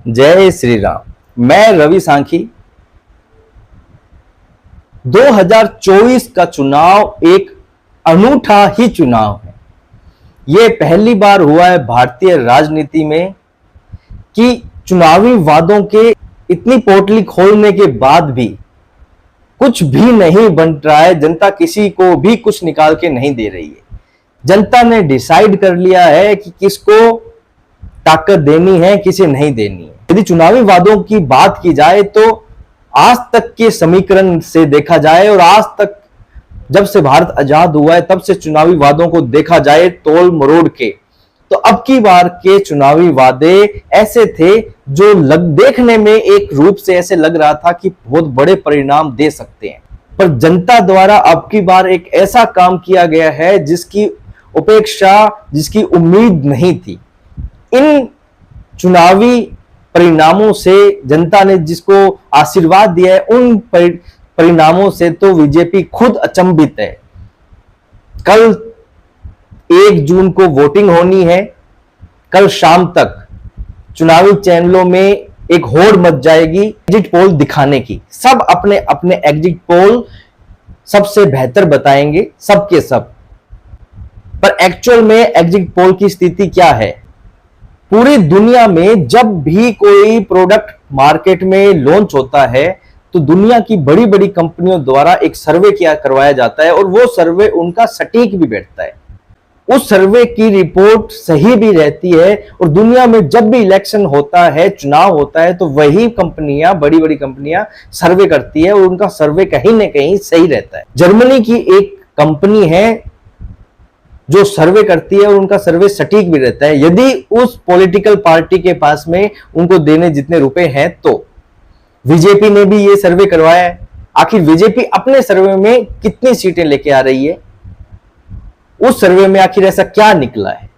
जय श्री राम। मैं रवि सांखी। 2024 का चुनाव एक अनूठा ही चुनाव है। यह पहली बार हुआ है भारतीय राजनीति में कि चुनावी वादों के इतनी पोटली खोलने के बाद भी कुछ भी नहीं बन रहा है। जनता किसी को भी कुछ निकाल के नहीं दे रही है। जनता ने डिसाइड कर लिया है कि किसको ताकत देनी है, किसे नहीं देनी है। यदि चुनावी वादों की बात की जाए तो आज तक के समीकरण से देखा जाए और आज तक जब से भारत आजाद हुआ है तब से चुनावी वादों को देखा जाए तोल मरोड़ के, तो अब की बार के चुनावी वादे ऐसे थे जो देखने में एक रूप से ऐसे लग रहा था कि बहुत बड़े परिणाम दे सकते हैं, पर जनता द्वारा अब की बार एक ऐसा काम किया गया है जिसकी उपेक्षा, जिसकी उम्मीद नहीं थी। इन चुनावी परिणामों से जनता ने जिसको आशीर्वाद दिया है, उन परिणामों से तो बीजेपी खुद अचंभित है। कल 1 जून को वोटिंग होनी है। कल शाम तक चुनावी चैनलों में एक होड़ मच जाएगी एग्जिट पोल दिखाने की। सब अपने अपने एग्जिट पोल सबसे बेहतर बताएंगे, सबके सब। पर एक्चुअल में एग्जिट पोल की स्थिति क्या है? पूरी दुनिया में जब भी कोई प्रोडक्ट मार्केट में लॉन्च होता है तो दुनिया की बड़ी बड़ी कंपनियों द्वारा एक सर्वे करवाया जाता है और वो सर्वे उनका सटीक भी बैठता है। उस सर्वे की रिपोर्ट सही भी रहती है और दुनिया में जब भी इलेक्शन होता है, चुनाव होता है, तो वही कंपनियां, बड़ी बड़ी कंपनियां सर्वे करती है और उनका सर्वे कहीं ना कहीं सही रहता है। जर्मनी की एक कंपनी है जो सर्वे करती है और उनका सर्वे सटीक भी रहता है। यदि उस पॉलिटिकल पार्टी के पास में उनको देने जितने रुपए हैं, तो बीजेपी ने भी ये सर्वे करवाया है। आखिर बीजेपी अपने सर्वे में कितनी सीटें लेके आ रही है? उस सर्वे में आखिर ऐसा क्या निकला है?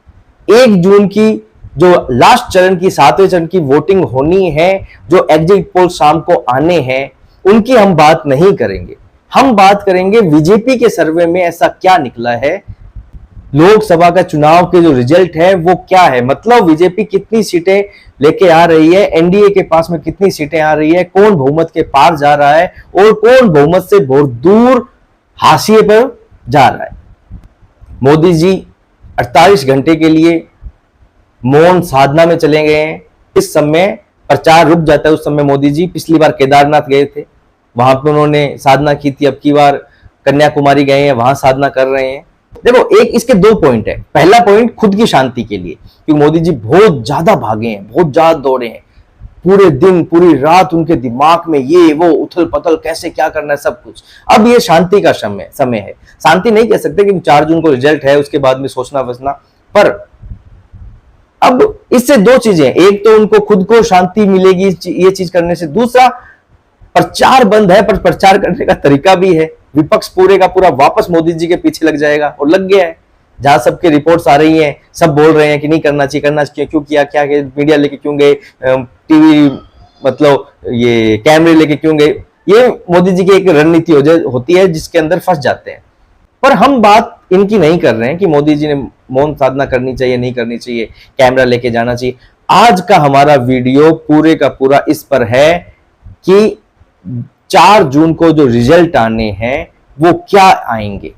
1 जून की जो लास्ट चरण की, 7वें चरण की वोटिंग होनी है, जो एग्जिट पोल शाम को आने हैं, उनकी हम बात नहीं करेंगे। हम बात करेंगे बीजेपी के सर्वे में ऐसा क्या निकला है, लोकसभा का चुनाव के जो रिजल्ट है वो क्या है। मतलब बीजेपी कितनी सीटें लेके आ रही है, एनडीए के पास में कितनी सीटें आ रही है, कौन बहुमत के पार जा रहा है और कौन बहुमत से बहुत दूर हाशिए पर जा रहा है। मोदी जी 48 घंटे के लिए मौन साधना में चले गए हैं। इस समय प्रचार रुक जाता है। उस समय मोदी जी पिछली बार केदारनाथ गए थे, वहां पर उन्होंने साधना की थी। अब की बार कन्याकुमारी गए हैं, वहां साधना कर रहे हैं। देखो, एक इसके 2 पॉइंट है। पहला पॉइंट खुद की शांति के लिए, क्योंकि मोदी जी बहुत ज्यादा भागे हैं, बहुत ज्यादा दौड़े हैं। पूरे दिन पूरी रात उनके दिमाग में ये वो उथल पथल, कैसे क्या करना है, सब कुछ। अब ये शांति का समय है। शांति नहीं कह सकते क्योंकि 4 जून को रिजल्ट है, उसके बाद में सोचना बसना। पर अब इससे 2 चीजें, एक तो उनको खुद को शांति मिलेगी ये चीज करने से, दूसरा प्रचार बंद है पर प्रचार करने का तरीका भी है। विपक्ष पूरे का पूरा वापस मोदी जी के पीछे लग जाएगा और लग गया है। जहां सबके रिपोर्ट्स आ रही हैं, सब बोल रहे हैं कि नहीं करना चाहिए, करना चाहिए, क्यों किया, क्या किया, मीडिया लेके क्यों गए, टीवी मतलब ये कैमरे लेके क्यों गए। ये मोदी जी की एक रणनीति होती है जिसके अंदर फंस जाते हैं। पर हम बात इनकी नहीं कर रहे हैं कि मोदी जी ने मौन साधना करनी चाहिए, नहीं करनी चाहिए, कैमरा लेके जाना चाहिए। आज का हमारा वीडियो पूरे का पूरा इस पर है कि 4 जून को जो रिजल्ट आने हैं वो क्या आएंगे।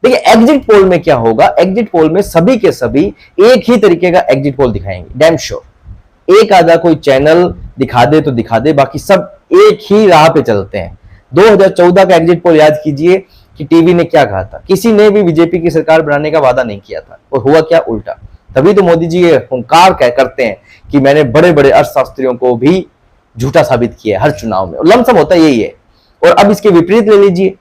देखिए, एग्जिट पोल में क्या होगा, एग्जिट पोल में सभी के सभी एक ही तरीके का एग्जिट पोल दिखाएंगे, डैम श्योर। एक आधा कोई चैनल दिखा दे तो दिखा दे, बाकी सब एक ही राह पे चलते हैं। 2014 का एग्जिट पोल याद कीजिए कि टीवी ने क्या कहा था। किसी ने भी बीजेपी की सरकार बनाने का वादा नहीं किया था और हुआ क्या, उल्टा। तभी तो मोदी जी ये हुंकार करते हैं कि मैंने बड़े बड़े अर्थशास्त्रियों को भी झूठा साबित किया है हर चुनाव में, और लमसम होता यही है। और अब इसके विपरीत ले लीजिए,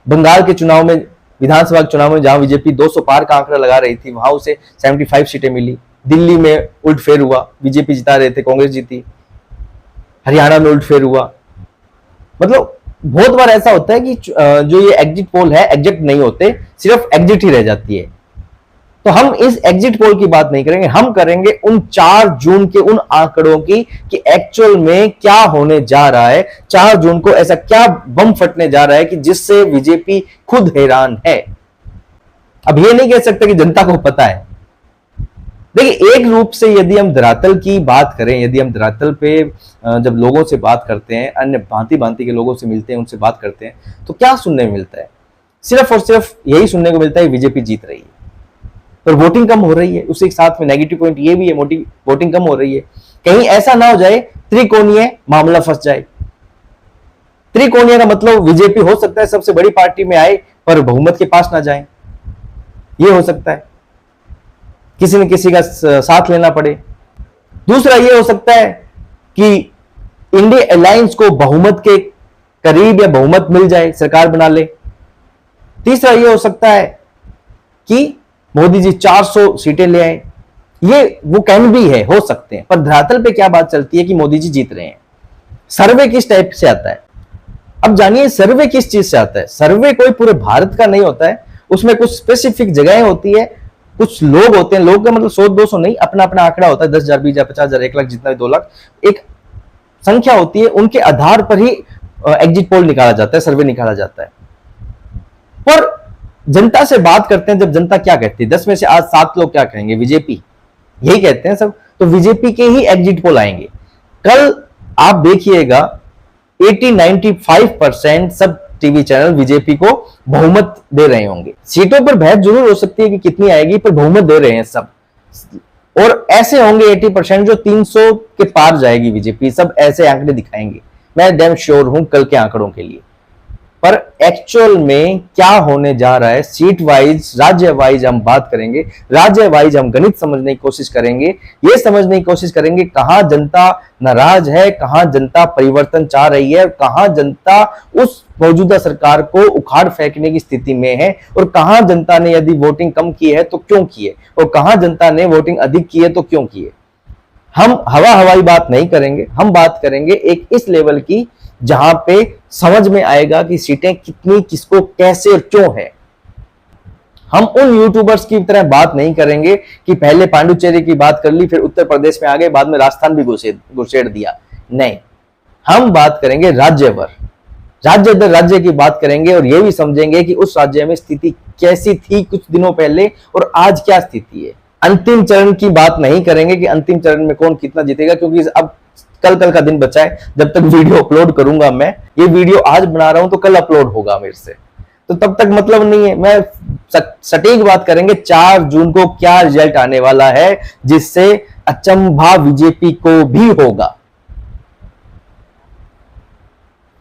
बंगाल के चुनाव में, विधानसभा के चुनाव में, जहां बीजेपी 200 पार का आंकड़ा लगा रही थी, वहां उसे 75 सीटें मिली। दिल्ली में उल्टफेर हुआ, बीजेपी जिता रहे थे, कांग्रेस जीती। हरियाणा में उल्टफेर हुआ। मतलब बहुत बार ऐसा होता है कि जो ये एग्जिट पोल है एग्जैक्ट नहीं होते, सिर्फ एग्जिट ही रह जाती है। तो हम इस एग्जिट पोल की बात नहीं करेंगे, हम करेंगे उन 4 जून के उन आंकड़ों की कि एक्चुअल में क्या होने जा रहा है। 4 जून को ऐसा क्या बम फटने जा रहा है कि जिससे बीजेपी खुद हैरान है। अब ये नहीं कह सकते कि जनता को पता है, देखिए, एक रूप से यदि हम धरातल की बात करें, यदि हम धरातल पे जब लोगों से बात करते हैं, अन्य भांति भांति के लोगों से मिलते हैं, उनसे बात करते हैं, तो क्या सुनने में मिलता है? सिर्फ और सिर्फ यही सुनने को मिलता है बीजेपी जीत रही है, पर वोटिंग कम हो रही है। उसी के साथ में नेगेटिव पॉइंट ये भी है, वोटिंग कम हो रही है। कहीं ऐसा ना हो जाए त्रिकोणीय मामला फंस जाए। त्रिकोणीय का मतलब बीजेपी हो सकता है सबसे बड़ी पार्टी में आए पर बहुमत के पास ना जाए, ये हो सकता है, किसी न किसी का साथ लेना पड़े। दूसरा ये हो सकता है कि इंडिया अलायंस को बहुमत के करीब या बहुमत मिल जाए, सरकार बना ले। तीसरा ये हो सकता है कि मोदी जी 400 सीटें ले आए। ये वो कैन भी है, हो सकते हैं, पर धरातल पे क्या बात चलती है कि मोदी जी जीत रहे हैं। सर्वे किस टाइप से आता है? अब जानिए सर्वे किस चीज से आता है। सर्वे कोई पूरे भारत का नहीं होता है, उसमें कुछ स्पेसिफिक जगहें होती है, कुछ लोग होते हैं। लोग का मतलब 100-200 नहीं, अपना अपना आंकड़ा होता है, 10,000, 20,000, 50,000, 1 लाख, जितना भी 2 लाख, एक संख्या होती है। उनके आधार पर ही एग्जिट पोल निकाला जाता है, सर्वे निकाला जाता है। पर जनता से बात करते हैं, जब जनता क्या कहती है, 10 में से आज 7 लोग क्या कहेंगे? बीजेपी, यही कहते हैं सब। तो बीजेपी के ही एग्जिट पोल आएंगे। कल आप देखिएगा 80-95% सब टीवी चैनल बीजेपी को बहुमत दे रहे होंगे। सीटों पर बहस जरूर हो सकती है कि कितनी आएगी, पर बहुमत दे रहे हैं सब। और ऐसे होंगे 80% जो 300 के पार जाएगी बीजेपी, सब ऐसे आंकड़े दिखाएंगे। मैं डैम श्योर हूं कल के आंकड़ों के लिए। पर एक्चुअल में क्या होने जा रहा है, सीट वाइज, राज्य वाइज हम बात करेंगे। राज्य वाइज हम गणित समझने की कोशिश करेंगे, ये समझने की कोशिश करेंगे कहां जनता नाराज है, कहां जनता परिवर्तन चाह रही है, कहां जनता उस मौजूदा सरकार को उखाड़ फेंकने की स्थिति में है, और कहां जनता ने यदि वोटिंग कम की है तो क्यों की है, और कहां जनता ने वोटिंग अधिक की है तो क्यों की है। हम हवाई बात नहीं करेंगे, हम बात करेंगे एक इस लेवल की जहां पे समझ में आएगा कि सीटें कितनी, किसको, कैसे और क्यों है। हम उन यूट्यूबर्स की तरह बात नहीं करेंगे कि पहले पांडुचेरी की बात कर ली, फिर उत्तर प्रदेश में आ गए, बाद में राजस्थान भी घुसेड़ दिया। नहीं, हम बात करेंगे राज्य पर, राज्य दर राज्य की बात करेंगे, और यह भी समझेंगे कि उस राज्य में स्थिति कैसी थी कुछ दिनों पहले और आज क्या स्थिति है। अंतिम चरण की बात नहीं करेंगे कि अंतिम चरण में कौन कितना जीतेगा, क्योंकि अब कल का दिन बचा है। जब तक वीडियो अपलोड करूंगा, मैं ये वीडियो आज बना रहा हूं तो कल अपलोड होगा मेरे से, तो तब तक मतलब नहीं है। मैं सटीक बात करेंगे 4 जून को क्या रिजल्ट आने वाला है, जिससे अचंभा बीजेपी को भी होगा।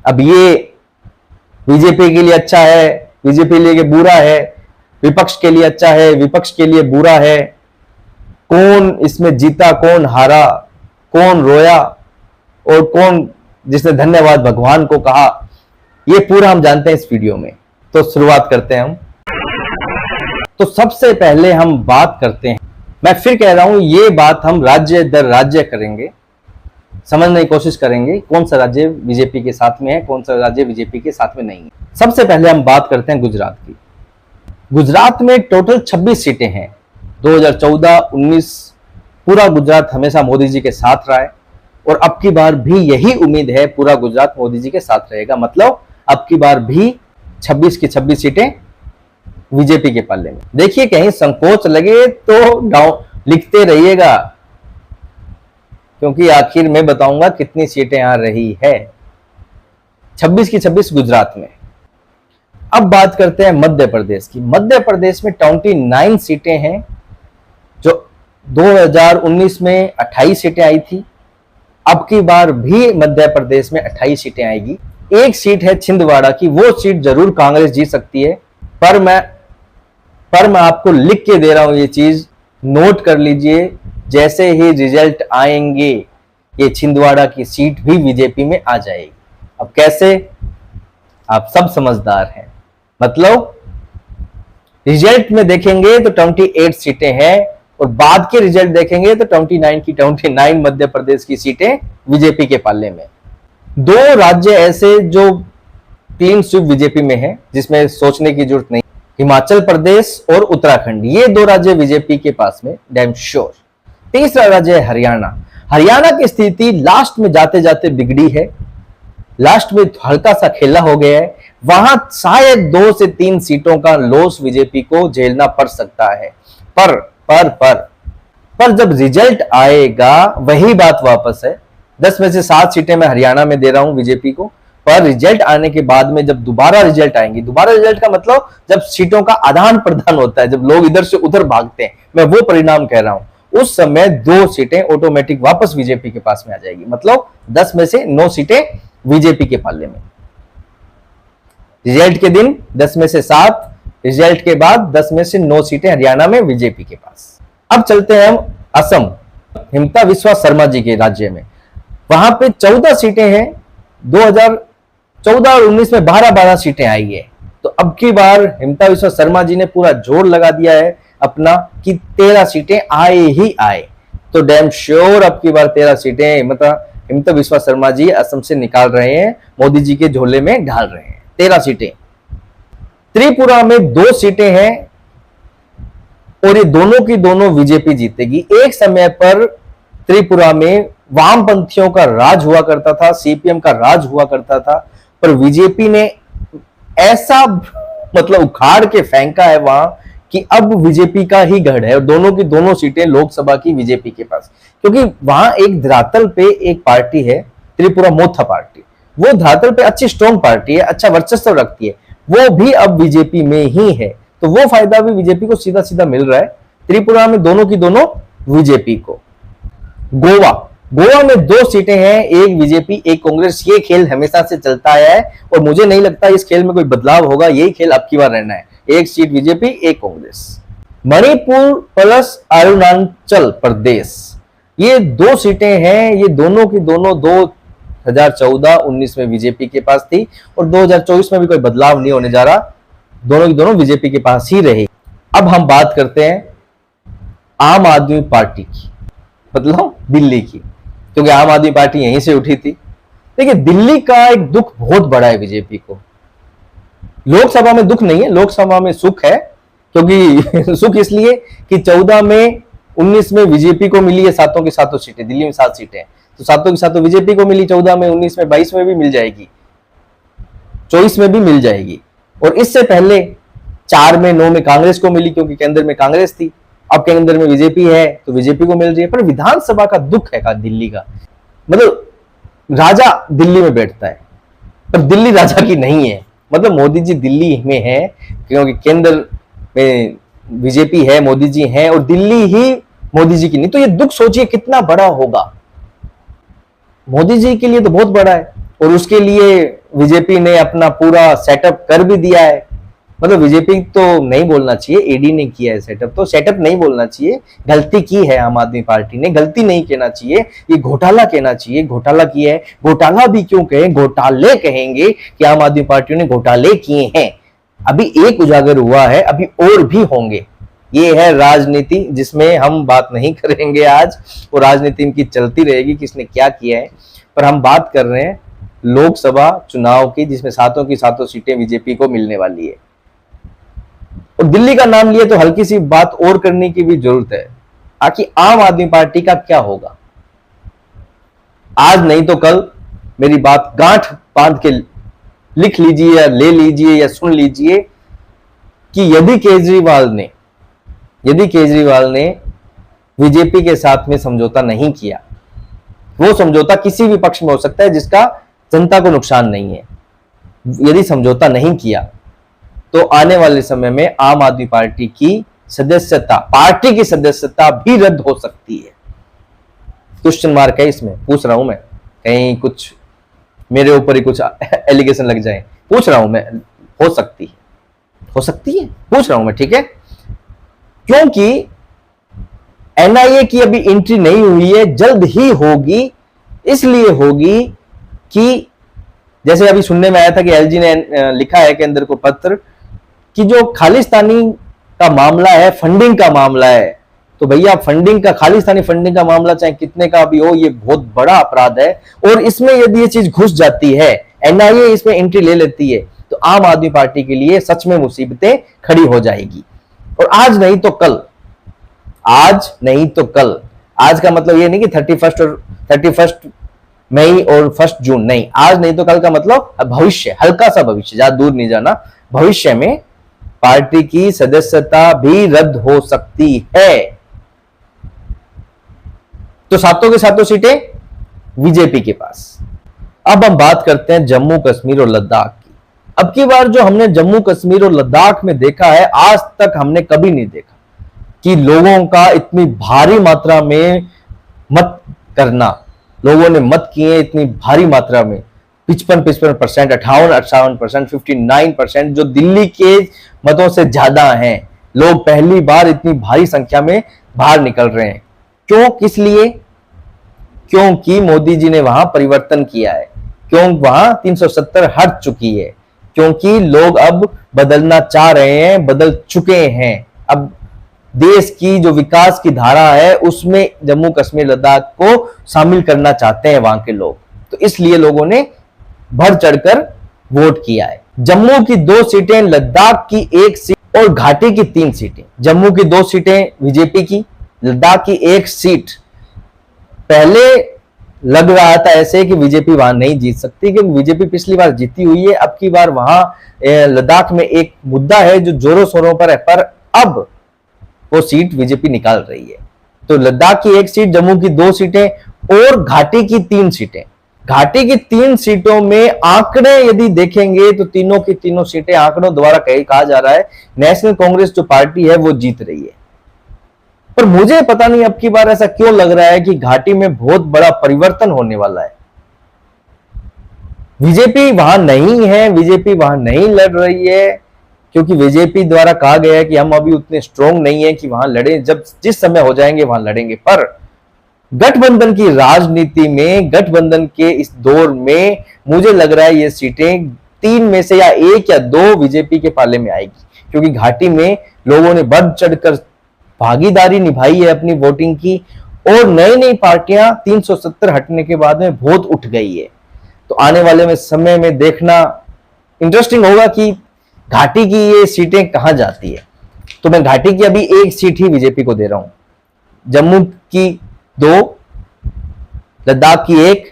अब ये बीजेपी के लिए अच्छा है, बीजेपी के लिए बुरा है, विपक्ष के लिए अच्छा है, विपक्ष के लिए बुरा है, कौन इसमें जीता, कौन हारा, कौन रोया और कौन जिसने धन्यवाद भगवान को कहा, ये पूरा हम जानते हैं इस वीडियो में। तो शुरुआत करते हैं हम। तो सबसे पहले हम बात करते हैं, मैं फिर कह रहा हूं, ये बात हम राज्य दर राज्य करेंगे, समझने की कोशिश करेंगे कौन सा राज्य बीजेपी के साथ में है, कौन सा राज्य बीजेपी के साथ में नहीं है। सबसे पहले हम बात करते हैं गुजरात की। गुजरात में टोटल 26 सीटें हैं। 2014-19 पूरा गुजरात हमेशा मोदी जी के साथ रहा है, और अब की बार भी यही उम्मीद है, पूरा गुजरात मोदी जी के साथ रहेगा। मतलब अब की बार भी 26 की 26 सीटें बीजेपी के पल्ले में। देखिए, कहीं संकोच लगे तो लिखते रहिएगा, क्योंकि आखिर में बताऊंगा कितनी सीटें आ रही है। 26 की 26 गुजरात में। अब बात करते हैं मध्य प्रदेश की। मध्य प्रदेश में 29 सीटें हैं, जो 2019 में 28 सीटें आई थी। अब की बार भी मध्य प्रदेश में 28 सीटें आएगी। एक सीट है छिंदवाड़ा की, वो सीट जरूर कांग्रेस जीत सकती है, पर मैं आपको लिख के दे रहा हूं, ये चीज नोट कर लीजिए। जैसे ही रिजल्ट आएंगे, ये छिंदवाड़ा की सीट भी बीजेपी में आ जाएगी। अब कैसे? आप सब समझदार हैं। मतलब रिजल्ट में देखेंगे तो 28 सीटें हैं, और बाद के रिजल्ट देखेंगे तो 29 की 29 मध्य प्रदेश की सीटें बीजेपी के पाले में। 2 राज्य ऐसे जो क्लीन स्वीप बीजेपी में है, जिसमें सोचने की जरूरत नहीं, हिमाचल प्रदेश और उत्तराखंड, ये 2 राज्य बीजेपी के पास में डैम श्योर। तीसरा राज्य है हरियाणा। हरियाणा की स्थिति लास्ट में जाते जाते बिगड़ी है, लास्ट में हल्का सा खेला हो गया है। वहां शायद 2 से 3 सीटों का लॉस बीजेपी को झेलना पड़ सकता है। पर पर जब रिजल्ट आएगा वही बात वापस है। 10 में से 7 सीटें मैं हरियाणा में दे रहा हूं बीजेपी को, पर रिजल्ट आने के बाद में जब दोबारा रिजल्ट आएंगे, दोबारा रिजल्ट का मतलब जब सीटों का आदान प्रदान होता है, जब लोग इधर से उधर भागते हैं, मैं वो परिणाम कह रहा हूं, उस समय 2 सीटें ऑटोमेटिक वापस बीजेपी के पास में आ जाएगी। मतलब 10 में से 9 सीटें बीजेपी के पाले में। रिजल्ट के दिन 10 में से 7, रिजल्ट के बाद 10 में से 9 सीटें हरियाणा में बीजेपी के पास। अब चलते हैं हम असम, हिमंता बिस्वा शर्मा जी के राज्य में। वहां पे 14 सीटें हैं। 2014 और 19 में 12-12 सीटें आई है। तो अब की बार हिमंता बिस्वा शर्मा जी ने पूरा जोर लगा दिया है अपना कि 13 सीटें आए ही आए। तो डैम श्योर अब की बार 13 सीटें मतलब हिमंता बिस्वा शर्मा जी असम से निकाल रहे हैं, मोदी जी के झोले में डाल रहे हैं। 13 सीटें। त्रिपुरा में 2 सीटें हैं और ये दोनों की दोनों बीजेपी जीतेगी। एक समय पर त्रिपुरा में वामपंथियों का राज हुआ करता था, सीपीएम का राज हुआ करता था, पर बीजेपी ने ऐसा मतलब उखाड़ के फेंका है वहां कि अब बीजेपी का ही गढ़ है और दोनों की दोनों सीटें लोकसभा की बीजेपी के पास। क्योंकि वहां एक धरातल पे एक पार्टी है, त्रिपुरा मोथा पार्टी, वो धरातल पे अच्छी स्ट्रॉन्ग पार्टी है, अच्छा वर्चस्व रखती है, वो भी अब बीजेपी में ही है। तो वो फायदा भी बीजेपी को सीधा सीधा मिल रहा है त्रिपुरा में, दोनों की दोनों बीजेपी को। गोवा में 2 सीटें हैं, एक बीजेपी एक कांग्रेस। ये खेल हमेशा से चलता आया है और मुझे नहीं लगता इस खेल में कोई बदलाव होगा। यही खेल अब की बार रहना है, एक सीट बीजेपी एक कांग्रेस। मणिपुर प्लस अरुणाचल प्रदेश, ये 2 सीटें हैं। ये दोनों की दोनों 2014-19 में बीजेपी के पास थी और 2024 में भी कोई बदलाव नहीं होने जा रहा, दोनों की दोनों बीजेपी के पास ही रहे। अब हम बात करते हैं आम आदमी पार्टी की, मतलब दिल्ली की, क्योंकि आम आदमी पार्टी यहीं से उठी थी। देखिए दिल्ली का एक दुख बहुत बड़ा है बीजेपी को। लोकसभा में दुख नहीं है, लोकसभा में सुख है। क्योंकि सुख इसलिए कि 14 में 19 में बीजेपी को मिली है 7 की 7 सीटें, दिल्ली में 7 सीटें, तो 7 की 7 बीजेपी को मिली। 14 में, 19 में, 22 में भी मिल जाएगी, 24 में भी मिल जाएगी। और इससे पहले 4 में, 9 में कांग्रेस को मिली, क्योंकि केंद्र में कांग्रेस थी। अब केंद्र में बीजेपी है तो बीजेपी को मिल रही है। पर विधानसभा का दुख है का दिल्ली का, मतलब राजा दिल्ली में बैठता है पर दिल्ली राजा की नहीं है। मतलब मोदी जी दिल्ली में है क्योंकि केंद्र में बीजेपी है, मोदी जी हैं, और दिल्ली ही मोदी जी की नहीं। तो ये दुख सोचिए कितना बड़ा होगा। मोदी जी के लिए तो बहुत बड़ा है और उसके लिए बीजेपी ने अपना पूरा सेटअप कर भी दिया है। मतलब बीजेपी तो नहीं बोलना चाहिए, एडी ने किया है सेटअप, तो सेटअप नहीं बोलना चाहिए, गलती की है आम आदमी पार्टी ने, गलती नहीं कहना चाहिए, ये घोटाला कहना चाहिए। घोटाला किया है। घोटाला भी क्यों कहें, घोटाले कहेंगे कि आम आदमी पार्टी ने घोटाले किए हैं। अभी एक उजागर हुआ है, अभी और भी होंगे। ये है राजनीति जिसमें हम बात नहीं करेंगे आज, वो राजनीति इनकी चलती रहेगी किसने क्या किया है। पर हम बात कर रहे हैं लोकसभा चुनाव की, जिसमें 7 की 7 सीटें बीजेपी को मिलने वाली है। और दिल्ली का नाम लिए तो हल्की सी बात और करने की भी जरूरत है। आखिर आम आदमी पार्टी का क्या होगा। आज नहीं तो कल मेरी बात गांठ बांध के लिख लीजिए या ले लीजिए या सुन लीजिए कि यदि केजरीवाल ने बीजेपी के साथ में समझौता नहीं किया, वो समझौता किसी भी पक्ष में हो सकता है जिसका जनता को नुकसान नहीं है, यदि समझौता नहीं किया तो आने वाले समय में आम आदमी पार्टी की सदस्यता भी रद्द हो सकती है। क्वेश्चन मार्क है इसमें, पूछ रहा हूं मैं, कहीं कुछ मेरे ऊपर ही कुछ एलिगेशन लग जाए, पूछ रहा हूं मैं। हो सकती है, पूछ रहा हूं मैं, ठीक है। क्योंकि एनआईए की अभी एंट्री नहीं हुई है, जल्द ही होगी। इसलिए होगी कि जैसे अभी सुनने में आया था कि एलजी ने लिखा है केंद्र को पत्र कि जो खालिस्तानी का मामला है, फंडिंग का मामला है, तो भैया खालिस्तानी फंडिंग का मामला चाहे कितने का भी हो, ये बहुत बड़ा अपराध है। और इसमें यदि ये चीज घुस जाती है, एनआईए इसमें एंट्री ले लेती है, तो आम आदमी पार्टी के लिए सच में मुसीबतें खड़ी हो जाएगी। और आज नहीं तो कल, आज का मतलब ये नहीं कि 31 मई और 1 जून नहीं, आज नहीं तो कल का मतलब भविष्य, हल्का सा भविष्य, ज्यादा दूर नहीं जाना। भविष्य में पार्टी की सदस्यता भी रद्द हो सकती है। तो सातों के सातों सीटें बीजेपी के पास। अब हम बात करते हैं जम्मू कश्मीर और लद्दाख की। अब की बार जो हमने जम्मू कश्मीर और लद्दाख में देखा है, आज तक हमने कभी नहीं देखा कि लोगों का इतनी भारी मात्रा में मत करना, लोगों ने मत किए इतनी भारी मात्रा में 55% 58% 59%, जो दिल्ली के मतों से ज्यादा हैं। लोग पहली बार इतनी भारी संख्या में बाहर निकल रहे हैं। क्यों, किस लिए? क्योंकि मोदी जी ने वहां परिवर्तन किया है, क्यों वहां 370 हट चुकी है, क्योंकि लोग अब बदलना चाह रहे हैं, बदल चुके हैं। अब देश की जो विकास की धारा है उसमें जम्मू कश्मीर लद्दाख को शामिल करना चाहते हैं वहां के लोग, तो इसलिए लोगों ने बढ़ चढ़कर वोट किया है। जम्मू की 2 सीटें, लद्दाख की 1 सीट और घाटी की 3 सीटें। जम्मू की 2 सीटें बीजेपी की, लद्दाख की 1 सीट। पहले लग रहा था ऐसे कि बीजेपी वहां नहीं जीत सकती, क्योंकि बीजेपी पिछली बार जीती हुई है। अब की बार वहां लद्दाख में एक मुद्दा है जो जोरों शोरों पर है, पर अब वो सीट बीजेपी निकाल रही है। तो लद्दाख की 1 सीट, जम्मू की 2 सीटें और घाटी की 3 सीटें। घाटी की 3 सीटों में आंकड़े यदि देखेंगे तो तीनों की तीनों सीटें आंकड़ों द्वारा कहा जा रहा है नेशनल कांग्रेस जो पार्टी है वो जीत रही है। पर मुझे पता नहीं अब की बार ऐसा क्यों लग रहा है कि घाटी में बहुत बड़ा परिवर्तन होने वाला है। बीजेपी वहां नहीं है, बीजेपी वहां नहीं लड़ रही है, क्योंकि बीजेपी द्वारा कहा गया है कि हम अभी उतने स्ट्रांग नहीं है कि वहां लड़े, जब जिस समय हो जाएंगे वहां लड़ेंगे। पर गठबंधन की राजनीति में, गठबंधन के इस दौर में मुझे लग रहा है ये सीटें 3 में से या 1 या 2 बीजेपी के पाले में आएगी, क्योंकि घाटी में लोगों ने बढ़ चढ़कर भागीदारी निभाई है अपनी वोटिंग की, और नई नई पार्टियां 370 हटने के बाद में बहुत उठ गई है। तो आने वाले में समय में देखना इंटरेस्टिंग होगा कि घाटी की ये सीटें कहां जाती है। तो मैं घाटी की अभी 1 सीट ही बीजेपी को दे रहा हूं, जम्मू की 2, लद्दाख की 1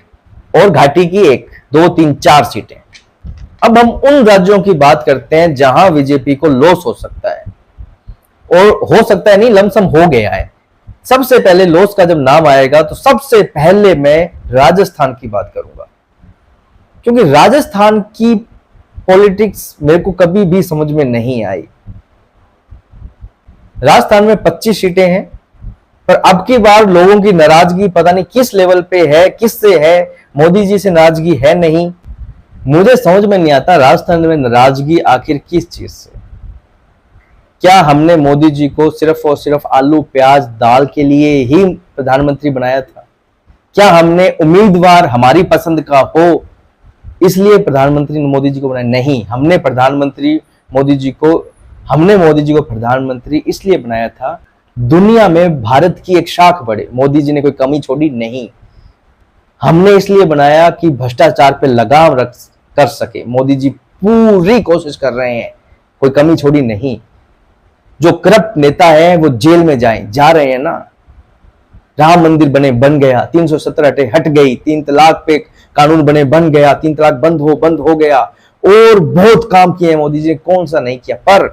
और घाटी की 1, 2 3 4 सीटें। अब हम उन राज्यों की बात करते हैं जहां बीजेपी को लॉस हो सकता है, और हो सकता है नहीं, लमसम हो गया है। सबसे पहले लॉस का जब नाम आएगा तो सबसे पहले मैं राजस्थान की बात करूंगा, क्योंकि राजस्थान की पॉलिटिक्स मेरे को कभी भी समझ में नहीं आई। राजस्थान में 25 सीटें हैं, पर अब की बार लोगों की नाराजगी पता नहीं किस लेवल पे है, किससे है, मोदी जी से नाराजगी है नहीं, मुझे समझ में नहीं आता राजस्थान में नाराजगी आखिर किस चीज से। क्या हमने मोदी जी को सिर्फ और सिर्फ आलू प्याज दाल के लिए ही प्रधानमंत्री बनाया था? क्या हमने उम्मीदवार हमारी पसंद का हो इसलिए प्रधानमंत्री मोदी जी को बनाया? नहीं, हमने मोदी जी को प्रधानमंत्री इसलिए बनाया था दुनिया में भारत की एक शाख बढ़े। मोदी जी ने कोई कमी छोड़ी नहीं, हमने इसलिए बनाया कि भ्रष्टाचार पे लगाम कर सके। मोदी जी पूरी कोशिश कर रहे हैं, कोई कमी छोड़ी नहीं। जो करप्ट नेता है वो जेल में जा रहे हैं ना। राम मंदिर बन गया, 370 हट गई, 3 तलाक पे कानून बन गया, 3 तलाक बंद हो गया, और बहुत काम किए मोदी जी ने, कौन सा नहीं किया। पर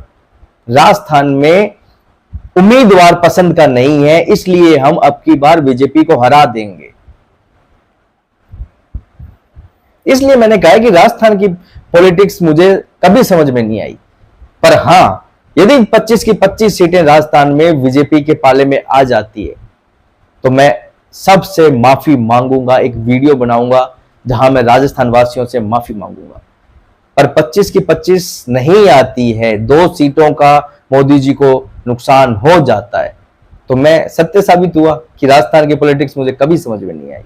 राजस्थान में उम्मीदवार पसंद का नहीं है, इसलिए हम अब की बार बीजेपी को हरा देंगे। इसलिए मैंने कहा कि राजस्थान की पॉलिटिक्स मुझे कभी समझ में नहीं आई। पर हां, यदि 25 की 25 सीटें राजस्थान में बीजेपी के पाले में आ जाती है तो मैं सबसे माफी मांगूंगा, एक वीडियो बनाऊंगा जहां मैं राजस्थान वासियों से माफी मांगूंगा। पर 25 की 25 नहीं आती है, 2 सीटों का मोदी जी को नुकसान हो जाता है, तो मैं सत्य साबित हुआ कि राजस्थान की पॉलिटिक्स मुझे कभी समझ में नहीं आई।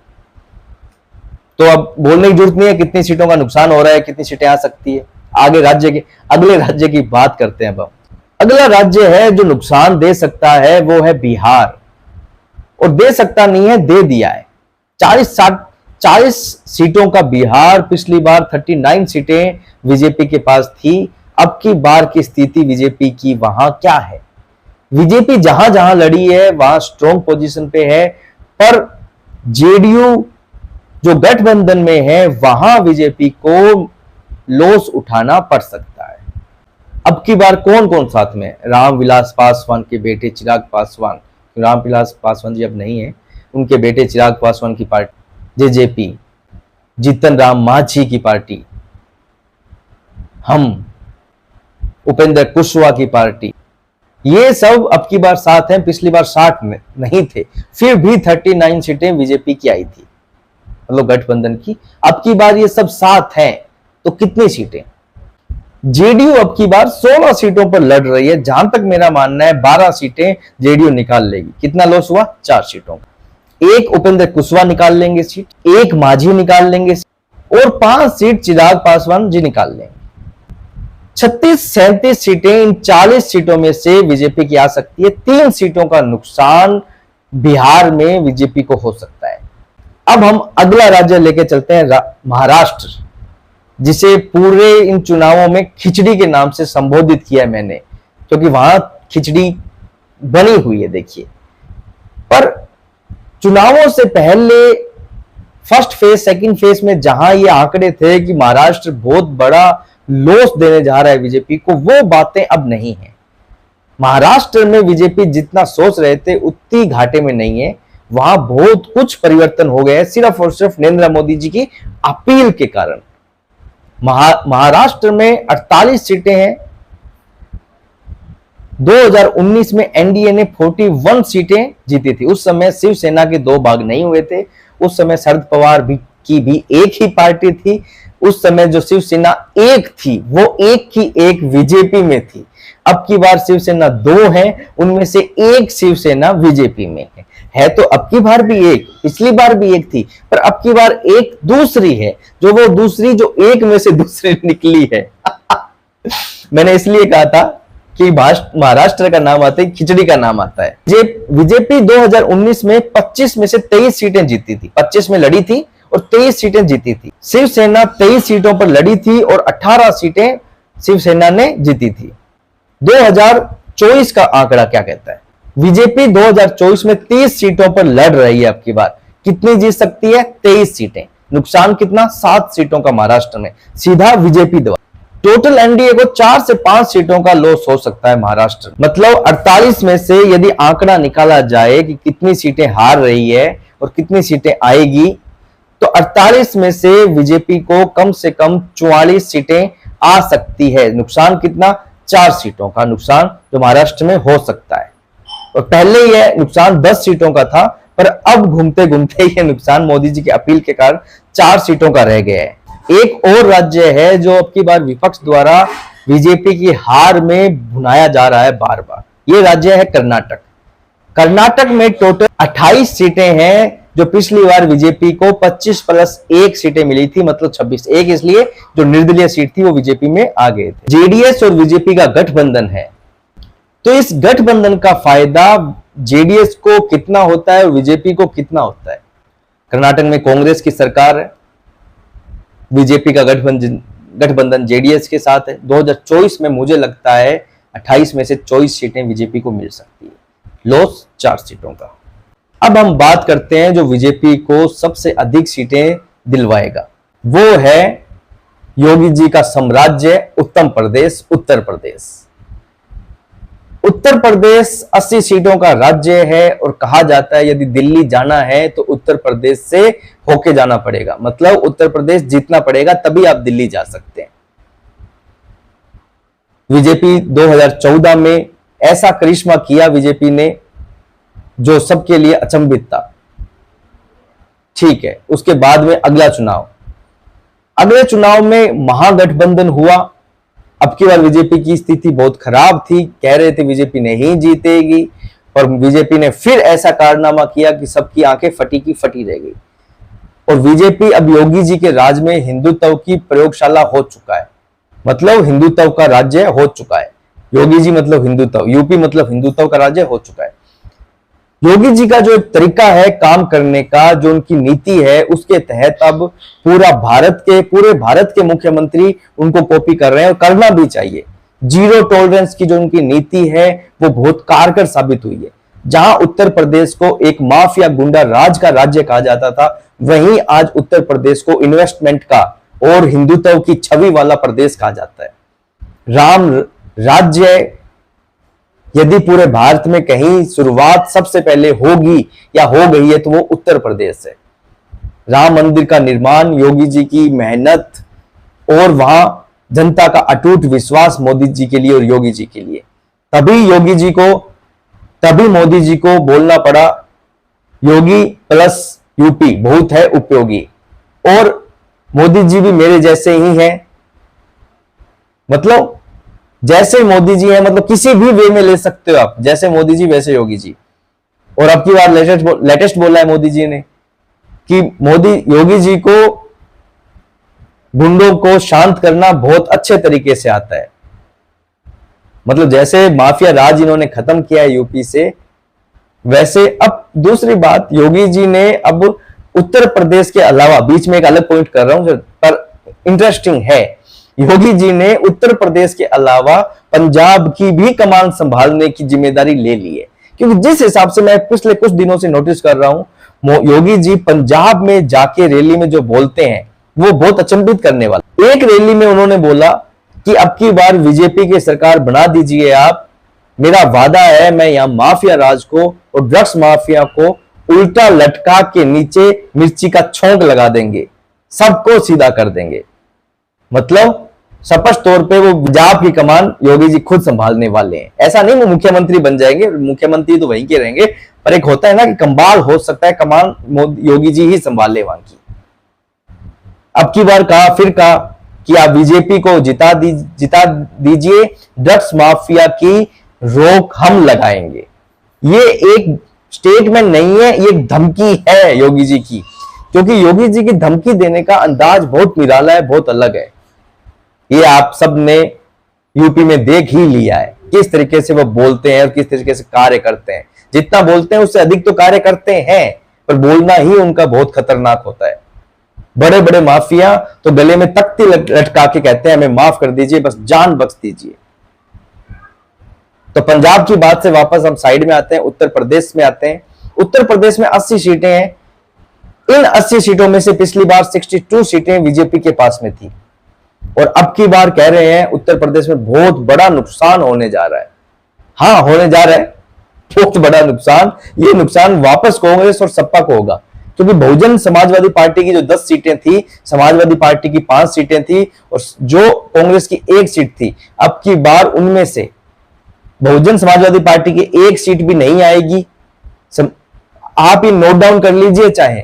तो अब बोलने की जरूरत नहीं है कितनी सीटों का नुकसान हो रहा है, कितनी सीटें आ सकती है। अगले राज्य की बात करते हैं। अब अगला राज्य है जो नुकसान दे सकता है वो है बिहार, और दे सकता नहीं है, दे दिया है। 40 सीटों का बिहार, पिछली बार 39 सीटें बीजेपी के पास थी। अब की बार की स्थिति बीजेपी की वहां क्या है? बीजेपी जहां जहां लड़ी है वहां स्ट्रॉन्ग पोजीशन पे है, पर जेडीयू जो गठबंधन में है वहां बीजेपी को लॉस उठाना पड़ सकता है। अब की बार कौन कौन साथ में? रामविलास पासवान के बेटे चिराग पासवान, रामविलास पासवान जी अब नहीं है, उनके बेटे चिराग पासवान की पार्टी जेजेपी, जीतन राम मांझी की पार्टी, हम, उपेंद्र कुशवाहा की पार्टी, ये सब अब की बार साथ हैं। पिछली बार 60 में नहीं थे, फिर भी 39 सीटें बीजेपी की आई थी, मतलब गठबंधन की। अब की बार ये सब साथ हैं, तो कितनी सीटें? जेडीयू अब की बार 16 सीटों पर लड़ रही है। जहां तक मेरा मानना है 12 सीटें जेडीयू निकाल लेगी। कितना लॉस हुआ? 4 सीटों का। एक उपेंद्र कुशवाहा निकाल लेंगे सीट, एक मांझी निकाल लेंगे और 5 सीट चिराग पासवान जी निकाल लेंगे। 36-37 सीटें, इन 40 सीटों में से बीजेपी की आ सकती है। 3 सीटों का नुकसान बिहार में बीजेपी को हो सकता है। अब हम अगला राज्य लेके चलते हैं, महाराष्ट्र, जिसे पूरे इन चुनावों में खिचड़ी के नाम से संबोधित किया है मैंने, क्योंकि वहां खिचड़ी बनी हुई है। देखिए, पर चुनावों से पहले फर्स्ट फेज, सेकंड फेज में जहां ये आंकड़े थे कि महाराष्ट्र बहुत बड़ा लॉस देने जा रहा है बीजेपी को, वो बातें अब नहीं है। महाराष्ट्र में बीजेपी जितना सोच रहे थे उतनी घाटे में नहीं है। वहां बहुत कुछ परिवर्तन हो गए हैं, सिर्फ और सिर्फ नरेंद्र मोदी जी की अपील के कारण। महाराष्ट्र में 48 सीटें हैं। 2019 में एनडीए ने 41 सीटें जीती थी। उस समय शिवसेना के 2 भाग नहीं हुए थे। उस समय शरद पवार की भी एक ही पार्टी थी। उस समय जो शिवसेना एक थी, वो एक की एक बीजेपी में थी। अब की बार शिवसेना 2 है, उनमें से एक शिवसेना बीजेपी में है। तो अब की बार भी एक, पिछली बार भी एक थी, पर अब की बार एक दूसरी है, जो वो दूसरी जो एक में से दूसरी निकली है। मैंने इसलिए कहा था कि महाराष्ट्र का नाम आता है, खिचड़ी का नाम आता है। बीजेपी 2019 में 25 में से 23 सीटें जीती थी। 25 में लड़ी थी और 23 सीटें जीती थी। शिवसेना 23 सीटों पर लड़ी थी और 18 सीटें शिवसेना ने जीती थी। 2024 का आंकड़ा क्या कहता है? बीजेपी 2024 में 30 सीटों पर लड़ रही है। अब की बार कितनी जीत सकती है? 23 सीटें। नुकसान कितना? 7 सीटों का महाराष्ट्र में, सीधा बीजेपी द्वारा। टोटल एनडीए को 4 से 5 सीटों का लॉस हो सकता है महाराष्ट्र। मतलब 48 में से यदि आंकड़ा निकाला जाए कि कितनी सीटें हार रही है और कितनी सीटें आएगी, तो 48 में से बीजेपी को कम से कम 44 सीटें आ सकती है। नुकसान कितना? 4 सीटों का नुकसान जो महाराष्ट्र में हो सकता है। और पहले यह नुकसान 10 सीटों का था, पर अब घूमते घूमते यह नुकसान मोदी जी की अपील के कारण 4 सीटों का रह गया है। एक और राज्य है जो अब की बार विपक्ष द्वारा बीजेपी की हार में भुनाया जा रहा है बार बार। यह राज्य है कर्नाटक। कर्नाटक में टोटल 28 सीटें हैं, जो पिछली बार बीजेपी को 25 प्लस 1 सीटें मिली थी, मतलब 26। एक इसलिए जो निर्दलीय सीट थी वो बीजेपी में आ गए थे। जेडीएस और बीजेपी का गठबंधन है, तो इस गठबंधन का फायदा जेडीएस को कितना होता है और बीजेपी को कितना होता है? कर्नाटक में कांग्रेस की सरकार है, बीजेपी का गठबंधन जेडीएस के साथ है। 2024 में मुझे लगता है 28 में से 24 सीटें बीजेपी को मिल सकती है। लॉस 4 सीटों का। अब हम बात करते हैं जो बीजेपी को सबसे अधिक सीटें दिलवाएगा, वो है योगी जी का साम्राज्य उत्तम प्रदेश, उत्तर प्रदेश। उत्तर प्रदेश 80 सीटों का राज्य है और कहा जाता है यदि दिल्ली जाना है तो उत्तर प्रदेश से होके जाना पड़ेगा, मतलब उत्तर प्रदेश जीतना पड़ेगा तभी आप दिल्ली जा सकते हैं। बीजेपी 2014 में ऐसा करिश्मा किया बीजेपी ने जो सबके लिए अचंभित था। ठीक है, उसके बाद में अगले चुनाव में महागठबंधन हुआ। अब की बार बीजेपी की स्थिति बहुत खराब थी, कह रहे थे बीजेपी नहीं जीतेगी, और बीजेपी ने फिर ऐसा कारनामा किया कि सबकी आंखें फटी की फटी रह गई। और बीजेपी अब योगी जी के राज में हिंदुत्व की प्रयोगशाला हो चुका है, मतलब हिंदुत्व का राज्य हो चुका है। योगी जी मतलब हिंदुत्व, यूपी मतलब हिंदुत्व का राज्य हो चुका है। योगी जी का जो एक तरीका है काम करने का, जो उनकी नीति है, उसके तहत अब पूरे भारत के मुख्यमंत्री उनको कॉपी कर रहे हैं, और करना भी चाहिए। जीरो टॉलरेंस की जो उनकी नीति है वो बहुत कारगर साबित हुई है। जहां उत्तर प्रदेश को एक माफिया गुंडा राज का राज्य कहा जाता था, वहीं आज उत्तर प्रदेश को इन्वेस्टमेंट का और हिंदुत्व की छवि वाला प्रदेश कहा जाता है। राम राज्य यदि पूरे भारत में कहीं शुरुआत सबसे पहले होगी या हो गई है तो वो उत्तर प्रदेश है। राम मंदिर का निर्माण, योगी जी की मेहनत और वहां जनता का अटूट विश्वास मोदी जी के लिए और योगी जी के लिए, तभी मोदी जी को बोलना पड़ा योगी प्लस यूपी बहुत है उपयोगी। और मोदी जी भी मेरे जैसे ही हैं, मतलब जैसे मोदी जी हैं, मतलब किसी भी वे में ले सकते हो आप, जैसे मोदी जी वैसे योगी जी। और अब की बार लेटेस्ट बोला है मोदी जी ने कि योगी जी को गुंडों को शांत करना बहुत अच्छे तरीके से आता है। मतलब जैसे माफिया राज इन्होंने खत्म किया है यूपी से, वैसे अब दूसरी बात, योगी जी ने अब उत्तर प्रदेश के अलावा, बीच में एक अलग पॉइंट कर रहा हूं पर इंटरेस्टिंग है, योगी जी ने उत्तर प्रदेश के अलावा पंजाब की भी कमान संभालने की जिम्मेदारी ले ली है। क्योंकि जिस हिसाब से मैं पिछले कुछ दिनों से नोटिस कर रहा हूं, योगी जी पंजाब में जाके रैली में जो बोलते हैं वो बहुत अचंभित करने वाला। एक रैली में उन्होंने बोला कि अब की बार बीजेपी की सरकार बना दीजिए आप, मेरा वादा है मैं यहां माफिया राज को और ड्रग्स माफिया को उल्टा लटका के नीचे मिर्ची का छौंक लगा देंगे, सबको सीधा कर देंगे। मतलब स्पष्ट तौर पे वो पंजाब की कमान योगी जी खुद संभालने वाले हैं। ऐसा नहीं वो मुख्यमंत्री बन जाएंगे, मुख्यमंत्री तो वहीं के रहेंगे, पर एक होता है ना कि कंबाल हो सकता है कमान योगी जी ही संभाले वहां की। अब की बार कहा, फिर कहा कि आप बीजेपी को जिता दीजिए, ड्रग्स माफिया की रोक हम लगाएंगे। ये एक स्टेटमेंट नहीं है, ये एक धमकी है योगी जी की, क्योंकि योगी जी की धमकी देने का अंदाज बहुत निराला है, बहुत अलग है। ये आप सब ने यूपी में देख ही लिया है किस तरीके से वो बोलते हैं और किस तरीके से कार्य करते हैं। जितना बोलते हैं उससे अधिक तो कार्य करते हैं, पर बोलना ही उनका बहुत खतरनाक होता है। बड़े बड़े माफिया तो गले में तख्ती लटका के कहते हैं हमें माफ कर दीजिए, बस जान बख्श दीजिए। तो पंजाब की बात से वापस हम साइड में आते हैं, उत्तर प्रदेश में आते हैं। उत्तर प्रदेश में 80 सीटें हैं। इन 80 सीटों में से पिछली बार 62 सीटें बीजेपी के पास में थी, और अब की बार कह रहे हैं उत्तर प्रदेश में बहुत बड़ा नुकसान होने जा रहा है। हाँ, होने जा रहा है बहुत बड़ा नुकसान। ये नुकसान वापस कांग्रेस और सपा को होगा, क्योंकि बहुजन समाजवादी पार्टी की जो 10 सीटें थी, समाजवादी पार्टी की 5 सीटें थी और जो कांग्रेस की 1 सीट थी, अब की बार उनमें से बहुजन समाजवादी पार्टी की 1 सीट भी नहीं आएगी। आप ही नोट डाउन कर लीजिए, चाहे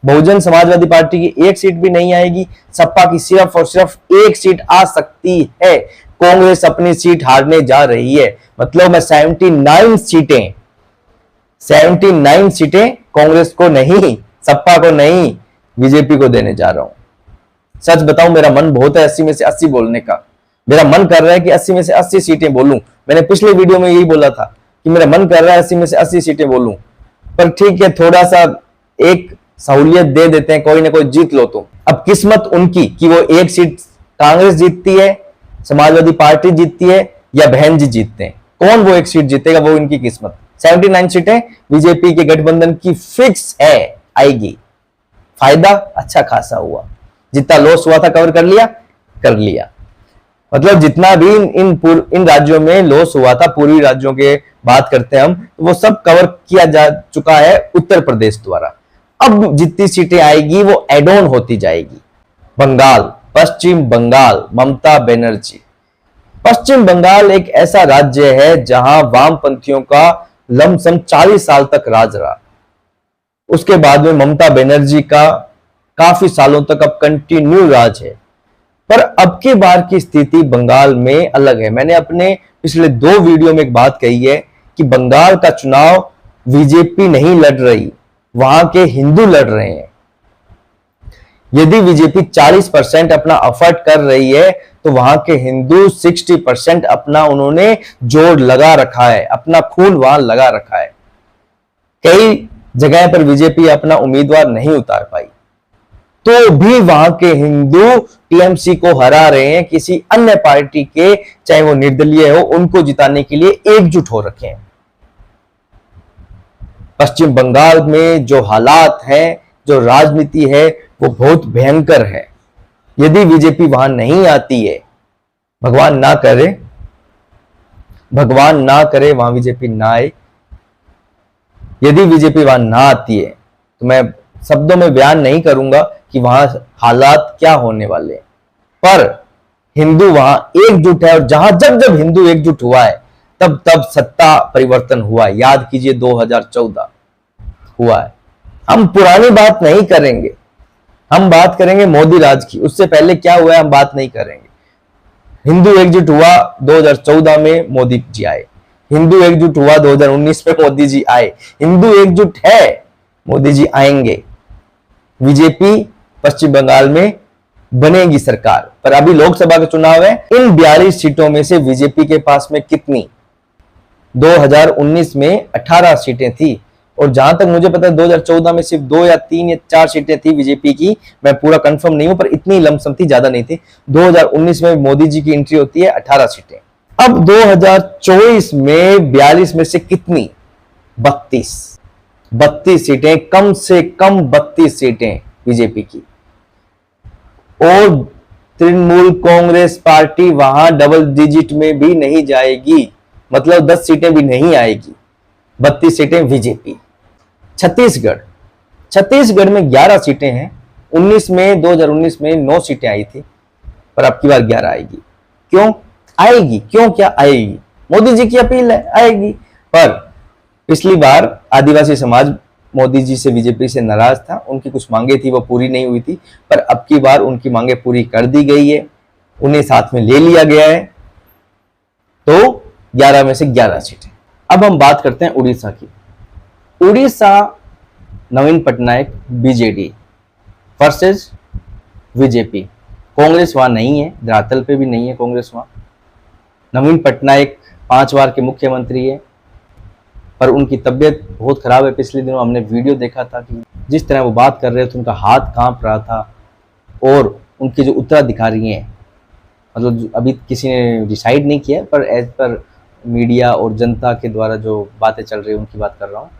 बहुजन समाजवादी पार्टी की 1 सीट भी नहीं आएगी, सपा की सिर्फ और सिर्फ 1 सीट आ सकती है। कांग्रेस अपनी सीट हारने जा रही है। मतलब मैं 79 सीटें कांग्रेस को नहीं, सपा को नहीं, बीजेपी को देने जा रहा हूं। सच बताऊं, मेरा मन बहुत है 80 में से 80 बोलने का। मेरा मन कर रहा है कि 80 में से 80 सीटें बोलूं। मैंने पिछले वीडियो में यही बोला था कि मेरा मन कर रहा है 80 में से 80 सीटें बोलूं, पर ठीक है, थोड़ा सा एक सहूलियत दे देते हैं, कोई ना कोई जीत लो। तो अब किस्मत उनकी कि वो 1 सीट कांग्रेस जीतती है, समाजवादी पार्टी जीतती है या बहन जी जीतते हैं। कौन वो 1 सीट जीतेगा, वो इनकी किस्मत। 79 सीटें बीजेपी के गठबंधन की फिक्स है, आएगी। फायदा अच्छा खासा हुआ, जितना लॉस हुआ था कवर कर लिया। मतलब जितना भी इन राज्यों में लॉस हुआ था, पूर्वी राज्यों के बात करते हैं हम, तो वो सब कवर किया जा चुका है उत्तर प्रदेश द्वारा। अब जितनी सीटें आएगी वो एड ऑन होती जाएगी। बंगाल, पश्चिम बंगाल, ममता बनर्जी। पश्चिम बंगाल एक ऐसा राज्य है जहां वामपंथियों का लमसम 40 साल तक राज रहा। उसके बाद में ममता बनर्जी का काफी सालों तक अब कंटिन्यू राज है। पर अब की बार की स्थिति बंगाल में अलग है। मैंने अपने पिछले 2 वीडियो में एक बात कही है कि बंगाल का चुनाव बीजेपी नहीं लड़ रही, वहां के हिंदू लड़ रहे हैं। यदि बीजेपी 40% अपना एफर्ट कर रही है, तो वहां के हिंदू 60% अपना उन्होंने जोर लगा रखा है, अपना खून वहां लगा रखा है। कई जगह पर बीजेपी अपना उम्मीदवार नहीं उतार पाई, तो भी वहां के हिंदू टीएमसी को हरा रहे हैं। किसी अन्य पार्टी के, चाहे वो निर्दलीय हो, उनको जिताने के लिए एकजुट हो रखे हैं। पश्चिम बंगाल में जो हालात हैं, जो राजनीति है, वो बहुत भयंकर है। यदि बीजेपी वहां नहीं आती है, भगवान ना करे, भगवान ना करे वहां बीजेपी ना आए। यदि बीजेपी वहां ना आती है तो मैं शब्दों में बयान नहीं करूंगा कि वहां हालात क्या होने वाले हैं, पर हिंदू वहां एकजुट है, और जहां जब जब हिंदू एकजुट हुआ है तब तब सत्ता परिवर्तन हुआ है। याद कीजिए 2014 हुआ है। हम पुरानी बात नहीं करेंगे, हम बात करेंगे मोदी राज की। उससे पहले क्या हुआ है हम बात नहीं करेंगे। हिंदू एकजुट हुआ 2014 में, मोदी जी आए। हिंदू एकजुट हुआ 2019 में, मोदी जी आए। हिंदू एकजुट है, मोदी जी आएंगे। बीजेपी पश्चिम बंगाल में बनेगी सरकार। पर अभी लोकसभा का चुनाव है। इन 42 सीटों में से बीजेपी के पास में कितनी? 2019 में 18 सीटें थी, और जहां तक मुझे पता है 2014 में सिर्फ 2 या 3 या 4 सीटें थी बीजेपी की। मैं पूरा कंफर्म नहीं हूं, पर इतनी लमसम थी, ज्यादा नहीं थी। 2019 में मोदी जी की एंट्री होती है 18 सीटें। अब 2024 में 42 में से कितनी? 32 सीटें, कम से कम 32 सीटें बीजेपी की। और तृणमूल कांग्रेस पार्टी वहां डबल डिजिट में भी नहीं जाएगी, मतलब 10 सीटें भी नहीं आएगी। 32 सीटें बीजेपी। छत्तीसगढ़ में 11 सीटें हैं। 2019 में 9 सीटें आई थी, पर अब की बार 11 आएगी। क्यों आएगी? क्यों क्या आएगी? मोदी जी की अपील है, आएगी। पर पिछली बार आदिवासी समाज मोदी जी से, बीजेपी से नाराज था। उनकी कुछ मांगे थी, वो पूरी नहीं हुई थी, पर अब की बार उनकी मांगे पूरी कर दी गई है, उन्हें साथ में ले लिया गया है। तो 11 में से 11 सीटें। अब हम बात करते हैं उड़ीसा की। Orissa, Naveen Patnaik BJD versus BJP. Congress वहां नहीं है, धरातल पे भी नहीं है कांग्रेस वहां। नवीन पटनायक 5 बार के मुख्यमंत्री है, पर उनकी तबीयत बहुत खराब है। पिछले दिनों हमने वीडियो देखा था कि जिस तरह वो बात कर रहे थे, उनका हाथ कांप रहा था। और उनके जो उत्तराधिकारी हैं, मतलब अभी किसी ने डिसाइड नहीं किया, पर एज पर मीडिया और जनता के द्वारा जो बातें चल रही है उनकी बात कर रहा हूँ।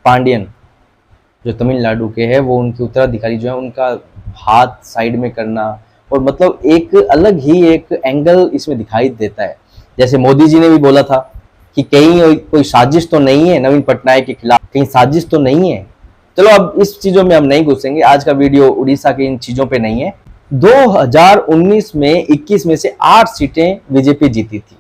पांडियन जो तमिलनाडु के हैं, वो उनके उत्तराधिकारी जो है, उनका हाथ साइड में करना, और मतलब एक अलग ही एक एंगल इसमें दिखाई देता है। जैसे मोदी जी ने भी बोला था कि कहीं कोई साजिश तो नहीं है नवीन पटनायक के खिलाफ, कहीं साजिश तो नहीं है। चलो अब इस चीजों में हम नहीं घुसेंगे, आज का वीडियो उड़ीसा के इन चीजों पे नहीं है। 2019 में 21 में से 8 सीटें बीजेपी जीती थी।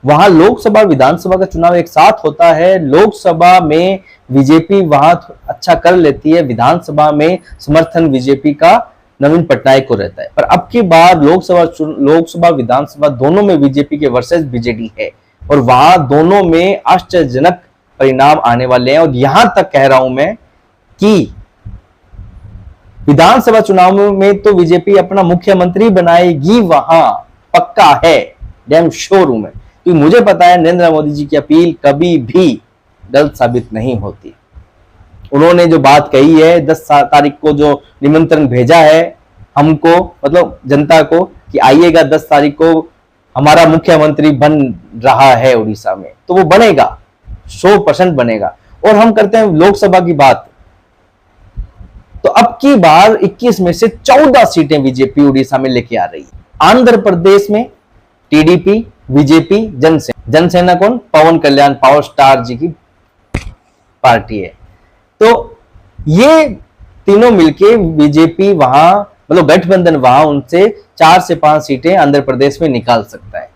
वहां लोकसभा विधानसभा का चुनाव एक साथ होता है। लोकसभा में बीजेपी वहां अच्छा कर लेती है, विधानसभा में समर्थन बीजेपी का नवीन पटनायक को रहता है। पर अब की बार लोकसभा विधानसभा दोनों में बीजेपी के वर्सेस बीजेडी है, और वहां दोनों में आश्चर्यजनक परिणाम आने वाले हैं। और यहां तक कह रहा हूं मैं कि विधानसभा चुनाव में तो बीजेपी अपना मुख्यमंत्री बनाएगी, वहां पक्का है, डैम श्योर हूं मैं, क्योंकि मुझे पता है नरेंद्र मोदी जी की अपील कभी भी गलत साबित नहीं होती। उन्होंने जो बात कही है, 10 तारीख को जो निमंत्रण भेजा है हमको, मतलब जनता को, कि आइएगा 10 तारीख को हमारा मुख्यमंत्री बन रहा है उड़ीसा में, तो वो बनेगा, 100% बनेगा। और हम करते हैं लोकसभा की बात, तो अब की बार 21 में से 14 सीटें बीजेपी उड़ीसा में लेके आ रही है। आंध्र प्रदेश में टीडीपी, बीजेपी, जनसेना कौन? पवन कल्याण, पावर स्टार जी की पार्टी है। तो ये तीनों मिलके बीजेपी वहां, मतलब गठबंधन वहां उनसे 4 से 5 सीटें आंध्र प्रदेश में निकाल सकता है।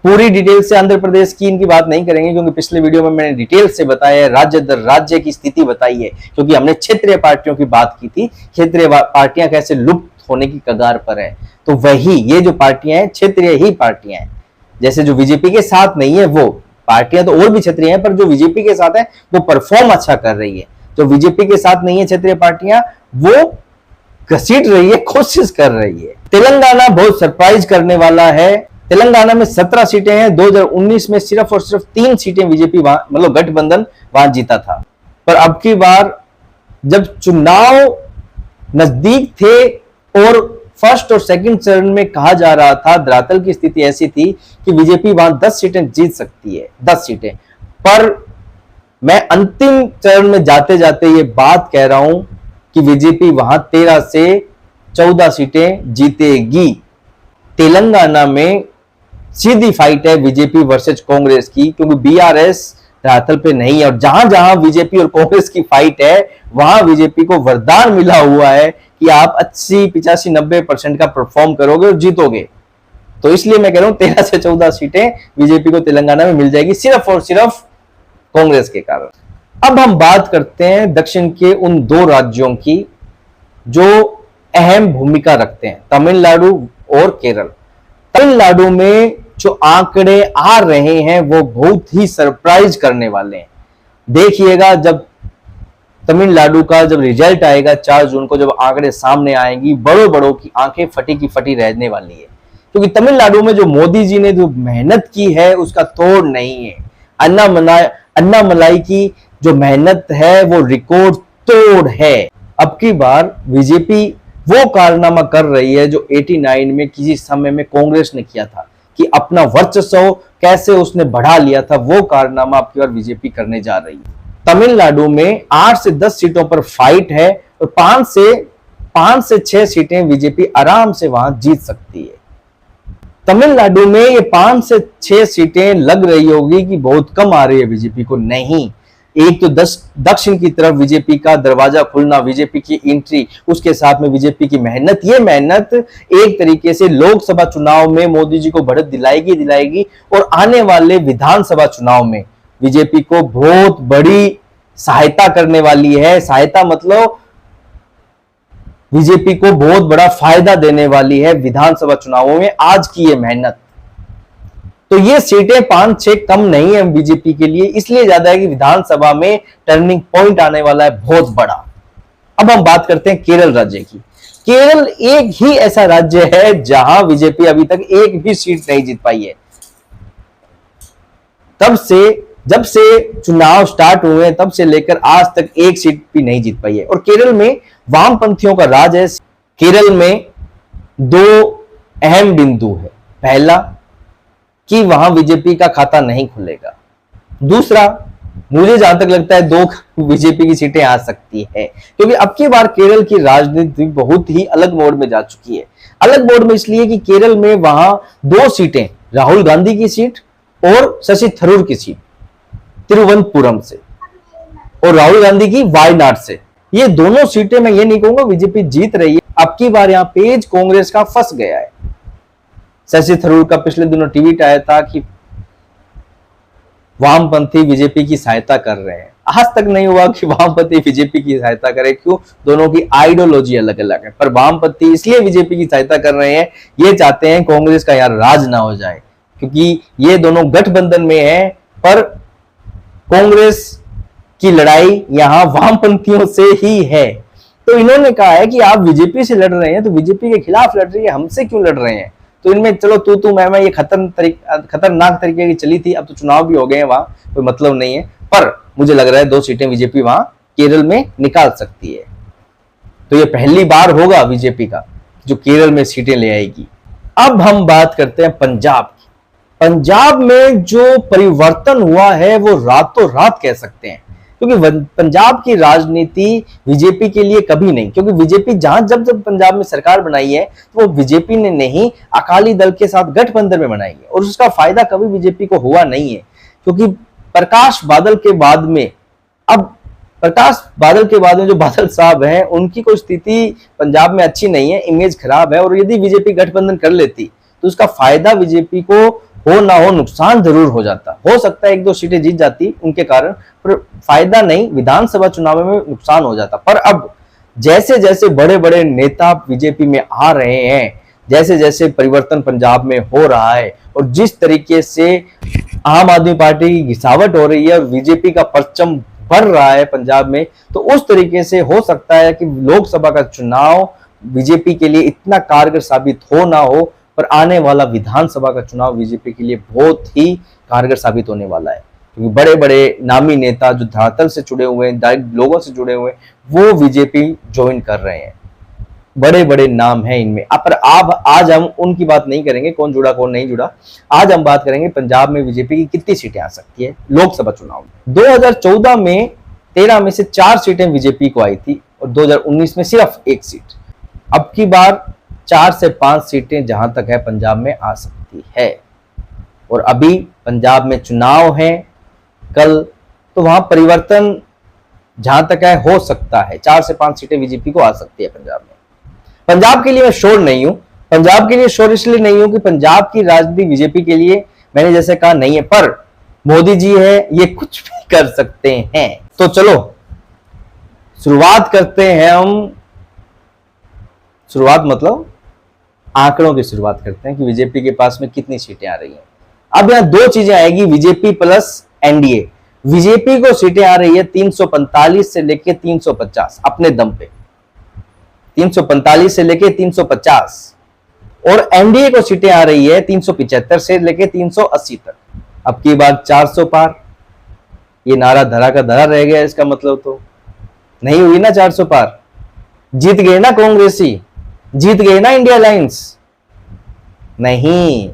पूरी डिटेल से आंध्र प्रदेश की इनकी बात नहीं करेंगे, क्योंकि पिछले वीडियो में मैंने डिटेल से बताया है, राज्य दर राज्य की स्थिति बताई है, क्योंकि हमने क्षेत्रीय पार्टियों की बात की थी, क्षेत्रीय पार्टियां कैसे लुप्त होने की कगार पर है। तो वही ये जो पार्टियां हैं, क्षेत्रीय ही पार्टियां हैं। जैसे जो बीजेपी के साथ नहीं है वो पार्टियां तो और भी क्षेत्रीय हैं, पर जो बीजेपी के साथ है वो परफॉर्म अच्छा कर रही है। जो बीजेपी के साथ नहीं है क्षेत्रीय पार्टियां, वो घसीट रही है, कोशिश कर रही है। तेलंगाना बहुत सरप्राइज करने वाला है। तेलंगाना में 17 सीटें हैं। 2019 में सिर्फ और सिर्फ 3 सीटें बीजेपी वहां, मतलब गठबंधन वहां जीता था। पर अब की बार जब चुनाव नजदीक थे और फर्स्ट और सेकंड चरण में कहा जा रहा था, धरातल की स्थिति ऐसी थी कि बीजेपी वहां 10 सीटें जीत सकती है, 10 सीटें। पर मैं अंतिम चरण में जाते जाते ये बात कह रहा हूं कि बीजेपी वहां 13 से 14 सीटें जीतेगी। तेलंगाना में सीधी फाइट है बीजेपी वर्सेज कांग्रेस की, क्योंकि बीआरएस धरातल पे नहीं है। और जहां जहां बीजेपी और कांग्रेस की फाइट है वहां बीजेपी को वरदान मिला हुआ है कि आप 80, 85, 90% का परफॉर्म करोगे और जीतोगे। तो इसलिए मैं कह रहा हूं 13 से 14 सीटें बीजेपी को तेलंगाना में मिल जाएगी, सिर्फ और सिर्फ कांग्रेस के कारण। अब हम बात करते हैं दक्षिण के उन दो राज्यों की जो अहम भूमिका रखते हैं, तमिलनाडु और केरल। तमिलनाडु में जो आंकड़े आ रहे हैं वो बहुत ही सरप्राइज करने वाले हैं। देखिएगा जब तमिलनाडु का जब रिजल्ट आएगा 4 जून को, जब आंकड़े सामने आएंगी, बड़ों बड़ों की आंखें फटी की फटी रहने वाली है। क्योंकि तमिलनाडु में जो मोदी जी ने जो मेहनत की है उसका तोड़ नहीं है। अन्नामलाई की जो मेहनत है वो रिकॉर्ड तोड़ है। अब की बार बीजेपी वो कारनामा कर रही है जो 89 में किसी समय में कांग्रेस ने किया था, कि अपना वर्चस्व कैसे उसने बढ़ा लिया था, वो कारनामा अब की बार बीजेपी करने जा रही है। तमिलनाडु में 8 से 10 सीटों पर फाइट है और 5 से 6 सीटें बीजेपी आराम से वहां जीत सकती है। तमिलनाडु में ये 5 से 6 सीटें लग रही होगी कि बहुत कम आ रही है बीजेपी को, नहीं। एक तो दक्षिण की तरफ बीजेपी का दरवाजा खुलना, बीजेपी की एंट्री, उसके साथ में बीजेपी की मेहनत, ये मेहनत एक तरीके से लोकसभा चुनाव में मोदी जी को बढ़त दिलाएगी और आने वाले विधानसभा चुनाव में बीजेपी को बहुत बड़ी सहायता करने वाली है। सहायता मतलब बीजेपी को बहुत बड़ा फायदा देने वाली है विधानसभा चुनावों में आज की ये मेहनत। तो ये सीटें 5-6 कम नहीं है बीजेपी के लिए, इसलिए ज्यादा है कि विधानसभा में टर्निंग पॉइंट आने वाला है बहुत बड़ा। अब हम बात करते हैं केरल राज्य की। केरल एक ही ऐसा राज्य है जहां बीजेपी अभी तक एक भी सीट नहीं जीत पाई है। जब से चुनाव स्टार्ट हुए तब से लेकर आज तक एक सीट भी नहीं जीत पाई है। और केरल में वामपंथियों का राज है। केरल में 2 अहम बिंदु है। पहला कि वहां बीजेपी का खाता नहीं खुलेगा। दूसरा, मुझे जहां तक लगता है 2 बीजेपी की सीटें आ सकती है, क्योंकि अब की बार केरल की राजनीति बहुत ही अलग मोड में जा चुकी है। अलग मोड में इसलिए कि केरल में वहां 2 सीटें, राहुल गांधी की सीट और शशि थरूर की सीट तिरुवनंतपुरम से, और राहुल गांधी की वायनाड से, ये दोनों सीटें मैं ये नहीं कहूंगा बीजेपी जीत रही है। अब की बार यहां पेज कांग्रेस का फंस गया है। शशि थरूर का पिछले दिनों ट्वीट आया था कि वामपंथी बीजेपी की सहायता कर रहे हैं। आज तक नहीं हुआ कि वामपंथी बीजेपी की सहायता करे, क्यों? दोनों की आइडियोलॉजी अलग अलग है। पर वामपंथी इसलिए बीजेपी की सहायता कर रहे हैं, ये चाहते हैं कांग्रेस का यार राज ना हो जाए, क्योंकि ये दोनों गठबंधन में है। पर कांग्रेस की लड़ाई यहां वामपंथियों से ही है। तो इन्होंने कहा है कि आप बीजेपी से लड़ रहे हैं तो बीजेपी के खिलाफ लड़ रही है, हमसे क्यों लड़ रहे हैं? तो इनमें चलो तू मैं ये खतरनाक तरीके की चली थी। अब तो चुनाव भी हो गए हैं, वहां कोई मतलब नहीं है। पर मुझे लग रहा है 2 सीटें बीजेपी वहां केरल में निकाल सकती है। तो ये पहली बार होगा बीजेपी का जो केरल में सीटें ले आएगी। अब हम बात करते हैं पंजाब की। पंजाब में जो परिवर्तन हुआ है वो रातों रात कह सकते हैं, क्योंकि पंजाब की राजनीति बीजेपी के लिए कभी नहीं, क्योंकि बीजेपी जब पंजाब में सरकार बनाई है तो वो बीजेपी ने नहीं, अकाली दल के साथ गठबंधन में बनाई है, और उसका फायदा कभी बीजेपी को हुआ नहीं है। क्योंकि प्रकाश बादल के बाद में जो बादल साहब हैं उनकी कोई स्थिति पंजाब में अच्छी नहीं है, इमेज खराब है। और यदि बीजेपी गठबंधन कर लेती तो उसका फायदा बीजेपी को हो ना हो, नुकसान जरूर हो जाता। हो सकता है 1-2 सीटें जीत जाती उनके कारण, पर फायदा नहीं, विधानसभा चुनाव में नुकसान हो जाता। पर अब जैसे जैसे बड़े बड़े नेता बीजेपी में आ रहे हैं, जैसे जैसे परिवर्तन पंजाब में हो रहा है, और जिस तरीके से आम आदमी पार्टी की घिसावट हो रही है और बीजेपी का परचम बढ़ रहा है पंजाब में, तो उस तरीके से हो सकता है कि लोकसभा का चुनाव बीजेपी के लिए इतना कारगर साबित हो ना हो, पर आने वाला विधानसभा का चुनाव बीजेपी के लिए बहुत ही कारगर साबित होने वाला है। क्योंकि बड़े बड़े नामी नेता जो धरातल से जुड़े हुए हैं, डायरेक्ट लोगों से जुड़े हुए हैं, वो बीजेपी ज्वाइन कर रहे हैं। बड़े बड़े नाम हैं इनमें। पर आज हम उनकी बात नहीं करेंगे, कौन जुड़ा कौन नहीं जुड़ा। आज हम बात करेंगे पंजाब में बीजेपी की कितनी सीटें आ सकती है लोकसभा चुनाव में। 2014 में 13 में से 4 सीटें बीजेपी को आई थी और 2019 में सिर्फ 1 सीट। अब की बार 4 से 5 सीटें जहां तक है पंजाब में आ सकती है। और अभी पंजाब में चुनाव है कल, तो वहां परिवर्तन जहां तक है हो सकता है, 4 से 5 सीटें बीजेपी को आ सकती है पंजाब में। पंजाब के लिए मैं श्योर नहीं हूं, पंजाब के लिए श्योर इसलिए नहीं हूं कि पंजाब की राजनीति बीजेपी के लिए मैंने जैसे कहा नहीं है, पर मोदी जी है, ये कुछ भी कर सकते हैं। तो चलो शुरुआत करते हैं हम, शुरुआत मतलब आंकड़ों की शुरुआत करते हैं कि बीजेपी के पास में कितनी सीटें आ रही हैं। अब यहां दो चीजें आएगी, बीजेपी प्लस एनडीए। बीजेपी को सीटें आ रही है 345 से लेके 350 अपने दम पे, 345 से लेके 350, और एनडीए को सीटें आ रही है 375 से लेके 380 तक। अब की बात 400 पार, ये नारा धरा का धरा रह गया, इसका मतलब तो नहीं हुई ना 400 पार। जीत गए ना कांग्रेसी, जीत गए ना इंडिया अलायंस? नहीं,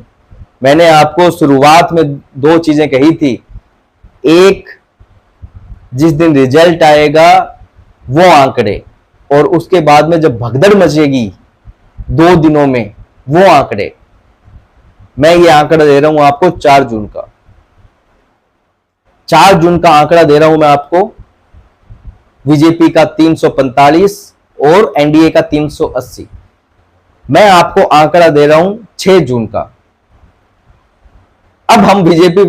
मैंने आपको शुरुआत में दो चीजें कही थी, एक जिस दिन रिजल्ट आएगा वो आंकड़े, और उसके बाद में जब भगदड़ मचेगी 2 दिनों में वो आंकड़े। मैं ये आंकड़ा दे रहा हूं आपको 4 जून का, 4 जून का आंकड़ा दे रहा हूं मैं आपको, बीजेपी का 345 और एनडीए का 380। मैं आपको आंकड़ा दे रहा हूं 6 जून का। अब हम बीजेपी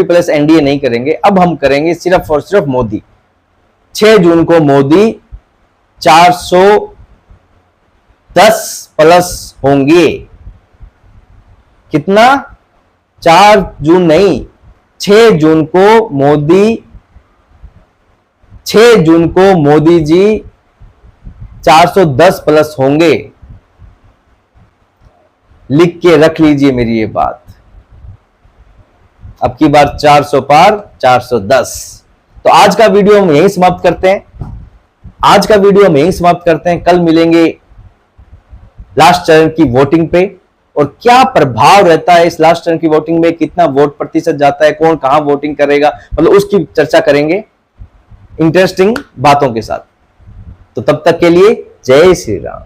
प्लस एनडीए नहीं करेंगे, अब हम करेंगे सिर्फ और सिर्फ मोदी। 6 जून को मोदी 410 प्लस होंगे। कितना? 4 जून नहीं, 6 जून को मोदी, 6 जून को मोदी जी 410 प्लस होंगे। लिख के रख लीजिए मेरी ये बात। अब की बार 400 पार 410। तो आज का वीडियो हम यहीं समाप्त करते हैं, आज का वीडियो हम यहीं समाप्त करते हैं। कल मिलेंगे लास्ट चरण की वोटिंग पे, और क्या प्रभाव रहता है इस लास्ट चरण की वोटिंग में, कितना वोट प्रतिशत जाता है, कौन कहां वोटिंग करेगा, मतलब उसकी चर्चा करेंगे इंटरेस्टिंग बातों के साथ। तो तब तक के लिए जय श्री राम।